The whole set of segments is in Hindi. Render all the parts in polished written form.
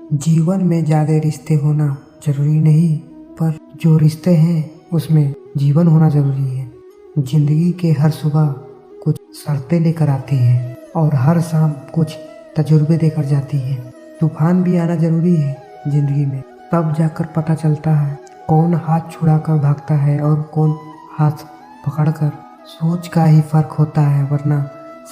जीवन में ज़्यादा रिश्ते होना जरूरी नहीं, पर जो रिश्ते हैं उसमें जीवन होना जरूरी है। जिंदगी के हर सुबह कुछ शर्तें लेकर आती है और हर शाम कुछ तजुर्बे देकर जाती है। तूफान भी आना जरूरी है जिंदगी में, तब जाकर पता चलता है कौन हाथ छुड़ाकर भागता है और कौन हाथ पकड़कर। सोच का ही फर्क होता है, वरना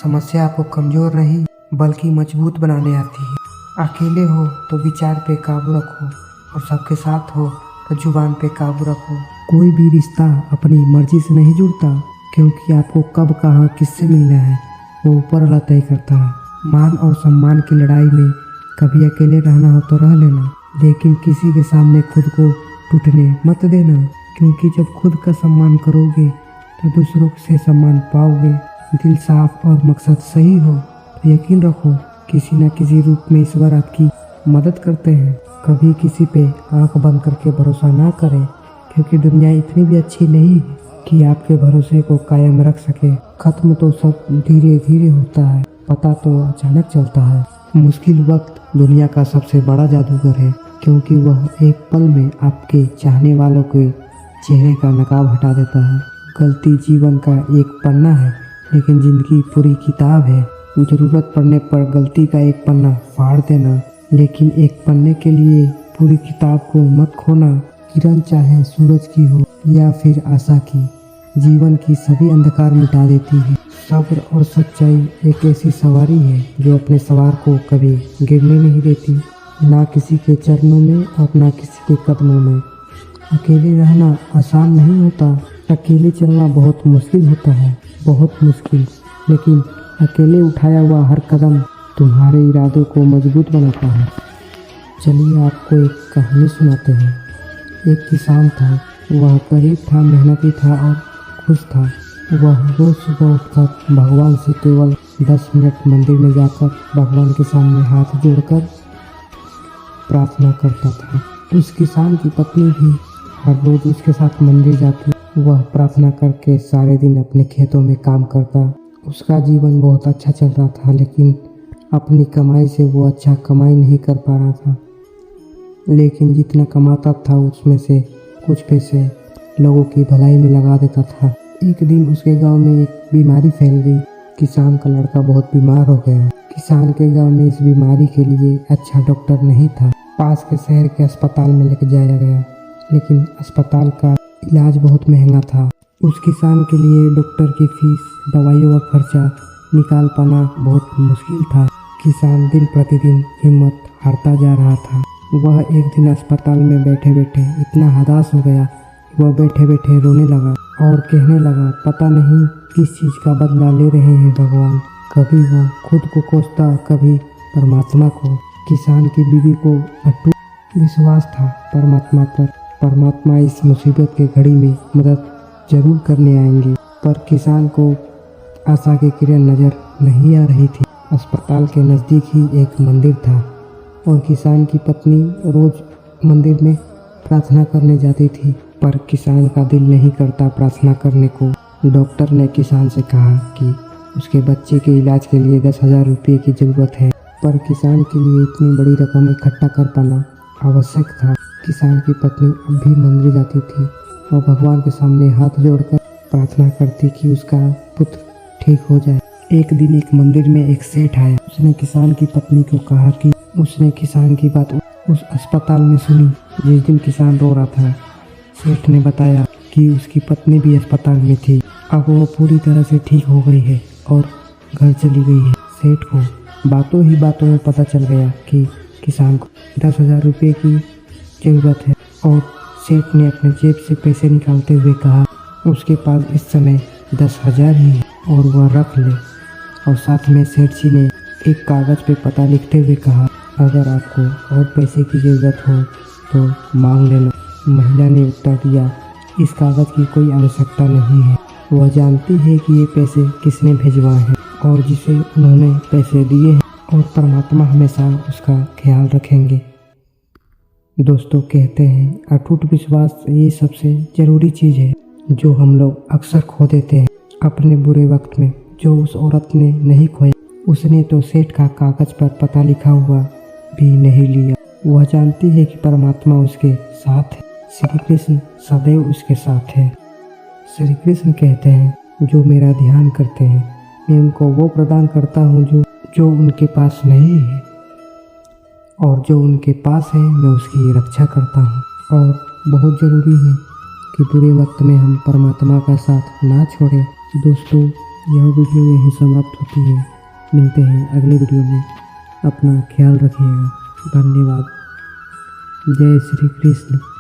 समस्या आपको कमजोर नहीं बल्कि मजबूत बनाने आती है। अकेले हो तो विचार पे काबू रखो और सबके साथ हो तो जुबान पे काबू रखो। कोई भी रिश्ता अपनी मर्जी से नहीं जुड़ता, क्योंकि आपको कब कहाँ किससे मिलना है वो ऊपर वाला तय करता है। मान और सम्मान की लड़ाई में कभी अकेले रहना हो तो रह लेना, लेकिन किसी के सामने खुद को टूटने मत देना, क्योंकि जब खुद का सम्मान करोगे तो दूसरों से सम्मान पाओगे। दिल साफ और मकसद सही हो तो यकीन रखो किसी न किसी रूप में ईश्वर आपकी मदद करते हैं। कभी किसी पे आंख बंद करके भरोसा ना करें, क्योंकि दुनिया इतनी भी अच्छी नहीं है कि आपके भरोसे को कायम रख सके। खत्म तो सब धीरे धीरे होता है, पता तो अचानक चलता है। मुश्किल वक्त दुनिया का सबसे बड़ा जादूगर है, क्योंकि वह एक पल में आपके चाहने वालों के चेहरे का नकाब हटा देता है। गलती जीवन का एक पन्ना है, लेकिन जिंदगी पूरी किताब है। जरूरत पड़ने पर गलती का एक पन्ना फाड़ देना, लेकिन एक पन्ने के लिए पूरी किताब को मत खोना। किरण चाहे सूरज की हो या फिर आशा की, जीवन की सभी अंधकार मिटा देती है। सब्र और सच्चाई एक ऐसी सवारी है जो अपने सवार को कभी गिरने नहीं देती, ना किसी के चरणों में और ना किसी के कदमों में। अकेले रहना आसान नहीं होता, अकेले चलना बहुत मुश्किल होता है, बहुत मुश्किल। लेकिन अकेले उठाया हुआ हर कदम तुम्हारे इरादों को मजबूत बनाता है। चलिए आपको एक कहानी सुनाते हैं। एक किसान था, वह गरीब था, मेहनती था और खुश था। वह रोज सुबह उठकर भगवान से केवल 10 मिनट मंदिर में जाकर भगवान के सामने हाथ जोड़कर प्रार्थना करता था। उस किसान की पत्नी भी हर रोज उसके साथ मंदिर जाती। वह प्रार्थना करके सारे दिन अपने खेतों में काम करता। उसका जीवन बहुत अच्छा चल रहा था, लेकिन अपनी कमाई से वो अच्छा कमाई नहीं कर पा रहा था। लेकिन जितना कमाता था उसमें से कुछ पैसे लोगों की भलाई में लगा देता था। एक दिन उसके गांव में एक बीमारी फैल गई। किसान का लड़का बहुत बीमार हो गया। किसान के गांव में इस बीमारी के लिए अच्छा डॉक्टर नहीं था। पास के शहर के अस्पताल में लेकर जाया गया, लेकिन अस्पताल का इलाज बहुत महंगा था। उस किसान के लिए डॉक्टर की फीस, दवाइयों का खर्चा निकाल पाना बहुत मुश्किल था। किसान दिन प्रतिदिन हिम्मत हारता जा रहा था। वह एक दिन अस्पताल में बैठे बैठे इतना हताश हो गया कि वह बैठे बैठे रोने लगा और कहने लगा, पता नहीं किस चीज़ का बदला ले रहे हैं भगवान। कभी वह खुद को कोसता, कभी परमात्मा को। किसान की बीवी को अटूट विश्वास था परमात्मा पर। परमात्मा इस मुसीबत के घड़ी में मदद जरूर करने आएंगे, पर किसान को आशा की किरण नजर नहीं आ रही थी। अस्पताल के नज़दीक ही एक मंदिर था और किसान की पत्नी रोज मंदिर में प्रार्थना करने जाती थी, पर किसान का दिल नहीं करता प्रार्थना करने को। डॉक्टर ने किसान से कहा कि उसके बच्चे के इलाज के लिए 10,000 रुपये की ज़रूरत है, पर किसान के लिए इतनी बड़ी रकम इकट्ठा कर पाना आवश्यक था। किसान की पत्नी अब भी मंदिर जाती थी और भगवान के सामने हाथ जोड़कर प्रार्थना करती कि उसका पुत्र ठीक हो जाए। एक दिन एक मंदिर में एक सेठ आया। उसने किसान की पत्नी को कहा कि उसने किसान की बात उस अस्पताल में सुनी जिस दिन किसान रो रहा था। सेठ ने बताया कि उसकी पत्नी भी अस्पताल में थी, अब वो पूरी तरह से ठीक हो गई है और घर चली गई है। सेठ को बातों ही बातों में पता चल गया कि किसान को 10,000 रुपये की ज़रूरत है और सेठ ने अपने जेब से पैसे निकालते हुए कहा, उसके पास इस समय 10,000 ही है और वह रख ले। और साथ में सेठ जी ने एक कागज़ पे पता लिखते हुए कहा, अगर आपको और पैसे की ज़रूरत हो तो मांग लेना। महिला ने उत्तर दिया, इस कागज़ की कोई आवश्यकता नहीं है। वह जानती है कि ये पैसे किसने भिजवाए हैं और जिसे उन्होंने पैसे दिए हैं, और परमात्मा हमेशा उसका ख्याल रखेंगे। दोस्तों, कहते हैं अटूट विश्वास ये सबसे ज़रूरी चीज़ है जो हम लोग अक्सर खो देते हैं अपने बुरे वक्त में। जो उस औरत ने नहीं खोया, उसने तो सेठ का कागज़ पर पता लिखा हुआ भी नहीं लिया। वह जानती है कि परमात्मा उसके साथ है। श्री कृष्ण सदैव उसके साथ है। श्री कृष्ण कहते हैं, जो मेरा ध्यान करते हैं मैं उनको वो प्रदान करता हूँ जो उनके पास नहीं है, और जो उनके पास है मैं उसकी रक्षा करता हूँ। और बहुत ज़रूरी है कि बुरे वक्त में हम परमात्मा का साथ ना छोड़ें। दोस्तों, यह वीडियो यहीं समाप्त होती है। मिलते हैं अगले वीडियो में। अपना ख्याल रखिएगा। धन्यवाद। जय श्री कृष्ण।